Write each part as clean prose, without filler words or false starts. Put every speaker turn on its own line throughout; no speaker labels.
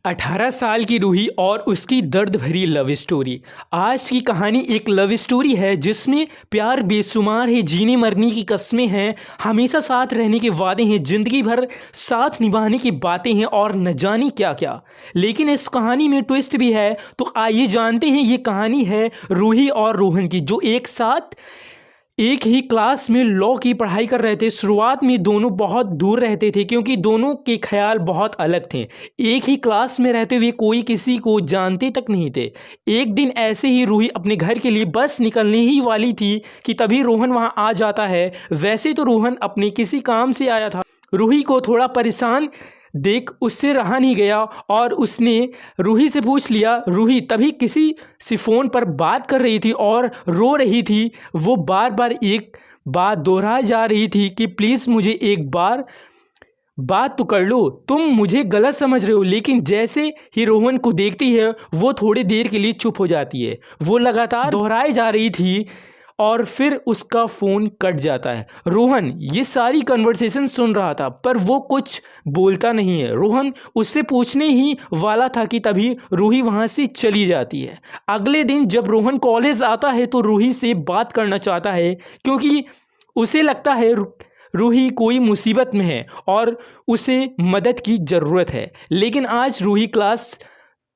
18 साल की रूही और उसकी दर्द भरी लव स्टोरी। आज की कहानी एक लव स्टोरी है जिसमें प्यार बेशुमार है, जीने मरने की कस्में हैं, हमेशा साथ रहने के वादे हैं, ज़िंदगी भर साथ निभाने की बातें हैं और न जाने क्या क्या। लेकिन इस कहानी में ट्विस्ट भी है, तो आइए जानते हैं। ये कहानी है रूही और रोहन की, जो एक साथ एक ही क्लास में लॉ की पढ़ाई कर रहे थे। शुरुआत में दोनों बहुत दूर रहते थे क्योंकि दोनों के ख्याल बहुत अलग थे। एक ही क्लास में रहते हुए कोई किसी को जानते तक नहीं थे। एक दिन ऐसे ही रूही अपने घर के लिए बस निकलने ही वाली थी कि तभी रोहन वहां आ जाता है। वैसे तो रोहन अपने किसी काम से आया था। रूही को थोड़ा परेशान देख उससे रहा नहीं गया और उसने रूही से पूछ लिया। रूही तभी किसी से फ़ोन पर बात कर रही थी और रो रही थी। वो बार बार एक बात दोहराई जा रही थी कि प्लीज़ मुझे एक बार बात तो कर लो, तुम मुझे गलत समझ रहे हो। लेकिन जैसे ही रोहन को देखती है वो थोड़ी देर के लिए चुप हो जाती है। वो लगातार दोहराई जा रही थी और फिर उसका फ़ोन कट जाता है। रोहन ये सारी कन्वर्सेशन सुन रहा था पर वो कुछ बोलता नहीं है। रोहन उससे पूछने ही वाला था कि तभी रूही वहाँ से चली जाती है। अगले दिन जब रोहन कॉलेज आता है तो रूही से बात करना चाहता है क्योंकि उसे लगता है रूही कोई मुसीबत में है और उसे मदद की ज़रूरत है। लेकिन आज रूही क्लास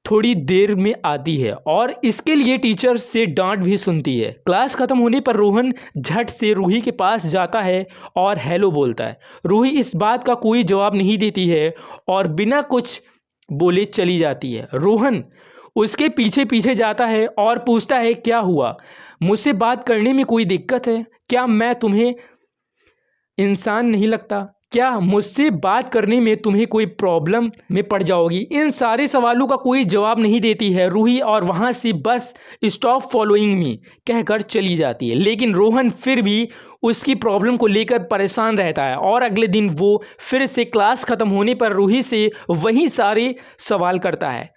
थोड़ी देर में आती है और इसके लिए टीचर से डांट भी सुनती है। क्लास ख़त्म होने पर रोहन झट से रूही के पास जाता है और हेलो बोलता है। रूही इस बात का कोई जवाब नहीं देती है और बिना कुछ बोले चली जाती है। रोहन उसके पीछे पीछे जाता है और पूछता है क्या हुआ, मुझसे बात करने में कोई दिक्कत है क्या, मैं तुम्हें इंसान नहीं लगता क्या, मुझसे बात करने में तुम्हें कोई प्रॉब्लम में पड़ जाओगी। इन सारे सवालों का कोई जवाब नहीं देती है रूही और वहाँ से बस स्टॉप फॉलोइंग मी कहकर चली जाती है। लेकिन रोहन फिर भी उसकी प्रॉब्लम को लेकर परेशान रहता है और अगले दिन वो फिर से क्लास ख़त्म होने पर रूही से वही सारे सवाल करता है।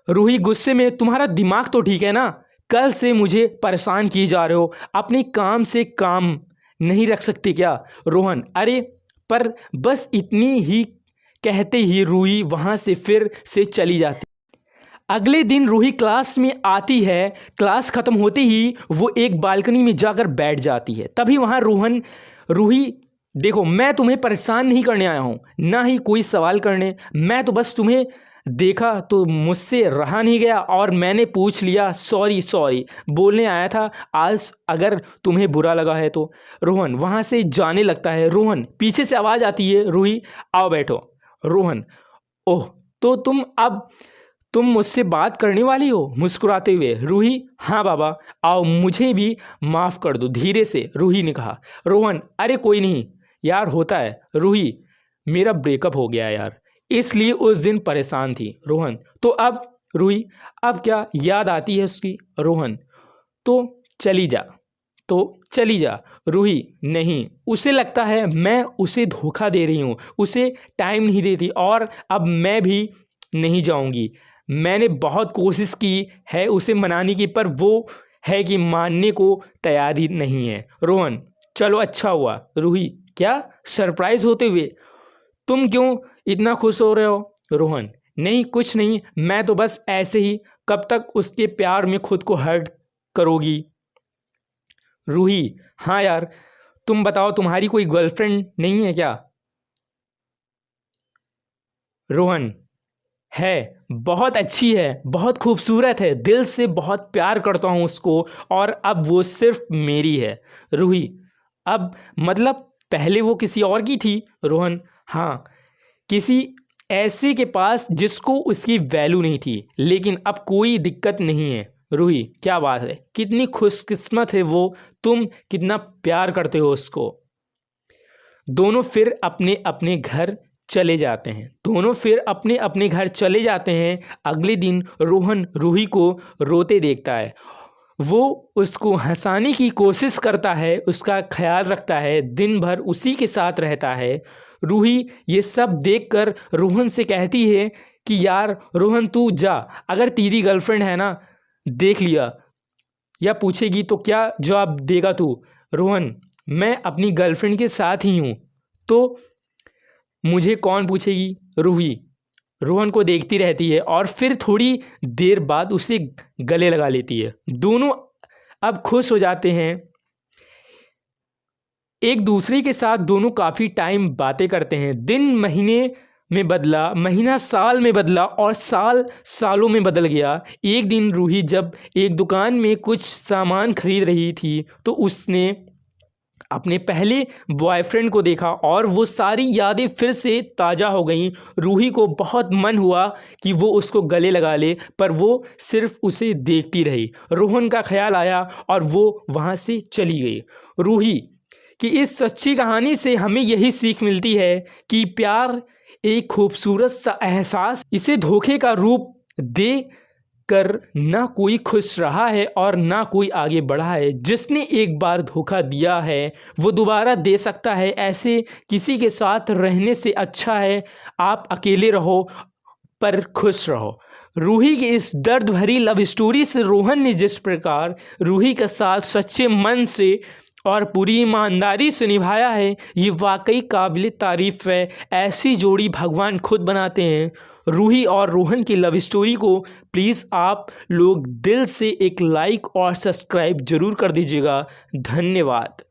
रूही गुस्से में, तुम्हारा दिमाग तो ठीक है ना, कल से मुझे परेशान किए जा रहे हो, अपने काम से काम नहीं रख सकते क्या। रोहन अरे पर बस इतनी ही कहते ही रूही वहाँ से फिर से चली जाती। अगले दिन रूही क्लास में आती है। क्लास ख़त्म होते ही वो एक बालकनी में जाकर बैठ जाती है। तभी वहाँ रोहन, रूही देखो मैं तुम्हें परेशान नहीं करने आया हूँ, ना ही कोई सवाल करने, मैं तो बस तुम्हें देखा तो मुझसे रहा नहीं गया और मैंने पूछ लिया, सॉरी सॉरी बोलने आया था, आज अगर तुम्हें बुरा लगा है तो। रोहन वहाँ से जाने लगता है। रोहन पीछे से आवाज़ आती है, रूही आओ बैठो। रोहन ओह तो तुम मुझसे बात करने वाली हो, मुस्कुराते हुए। रूही हाँ बाबा आओ, मुझे भी माफ़ कर दो, धीरे से रूही ने कहा। रोहन अरे कोई नहीं यार, होता है। रूही मेरा ब्रेकअप हो गया यार, इसलिए उस दिन परेशान थी। रोहन तो अब, रूही अब क्या याद आती है उसकी। रोहन तो चली जा, तो चली जा। रूही नहीं, उसे लगता है मैं उसे धोखा दे रही हूँ, उसे टाइम नहीं देती और अब मैं भी नहीं जाऊँगी। मैंने बहुत कोशिश की है उसे मनाने की पर वो है कि मानने को तैयारी नहीं है। रोहन चलो अच्छा हुआ। रूही क्या, सरप्राइज होते हुए, तुम क्यों इतना खुश हो रहे हो। रोहन नहीं कुछ नहीं, मैं तो बस ऐसे ही, कब तक उसके प्यार में खुद को हर्ट करोगी। रूही हाँ यार, तुम बताओ तुम्हारी कोई गर्लफ्रेंड नहीं है क्या। रोहन है, बहुत अच्छी है, बहुत खूबसूरत है, दिल से बहुत प्यार करता हूँ उसको और अब वो सिर्फ मेरी है। रूही अब मतलब पहले वो किसी और की थी। रोहन हाँ, किसी ऐसे के पास जिसको उसकी वैल्यू नहीं थी, लेकिन अब कोई दिक्कत नहीं है। रूही क्या बात है, कितनी खुशकिस्मत है वो, तुम कितना प्यार करते हो उसको। दोनों फिर अपने अपने घर चले जाते हैं। दोनों फिर अपने अपने घर चले जाते हैं। अगले दिन रोहन रूही को रोते देखता है। वो उसको हंसाने की कोशिश करता है, उसका ख्याल रखता है, दिन भर उसी के साथ रहता है। रूही ये सब देखकर रोहन से कहती है कि यार रोहन तू जा, अगर तेरी गर्लफ्रेंड है ना, देख लिया, या पूछेगी तो क्या जवाब देगा तू। रोहन मैं अपनी गर्लफ्रेंड के साथ ही हूँ, तो मुझे कौन पूछेगी। रूही रोहन को देखती रहती है और फिर थोड़ी देर बाद उसे गले लगा लेती है। दोनों अब खुश हो जाते हैं एक दूसरे के साथ। दोनों काफ़ी टाइम बातें करते हैं। दिन महीने में बदला, महीना साल में बदला और साल सालों में बदल गया। एक दिन रूही जब एक दुकान में कुछ सामान खरीद रही थी तो उसने अपने पहले बॉयफ्रेंड को देखा और वो सारी यादें फिर से ताज़ा हो गईं। रूही को बहुत मन हुआ कि वो उसको गले लगा ले, पर वो सिर्फ उसे देखती रही। रोहन का ख्याल आया और वो वहाँ से चली गई। रूही कि इस सच्ची कहानी से हमें यही सीख मिलती है कि प्यार एक खूबसूरत सा एहसास, इसे धोखे का रूप दे कर ना कोई खुश रहा है और ना कोई आगे बढ़ा है। जिसने एक बार धोखा दिया है वो दोबारा दे सकता है। ऐसे किसी के साथ रहने से अच्छा है आप अकेले रहो पर खुश रहो। रूही की इस दर्द भरी लव स्टोरी से रोहन ने जिस प्रकार रूही के साथ सच्चे मन से और पूरी ईमानदारी से निभाया है, ये वाकई काबिल तारीफ़ है। ऐसी जोड़ी भगवान खुद बनाते हैं। रूही और रोहन की लव स्टोरी को प्लीज़ आप लोग दिल से एक लाइक और सब्सक्राइब ज़रूर कर दीजिएगा। धन्यवाद।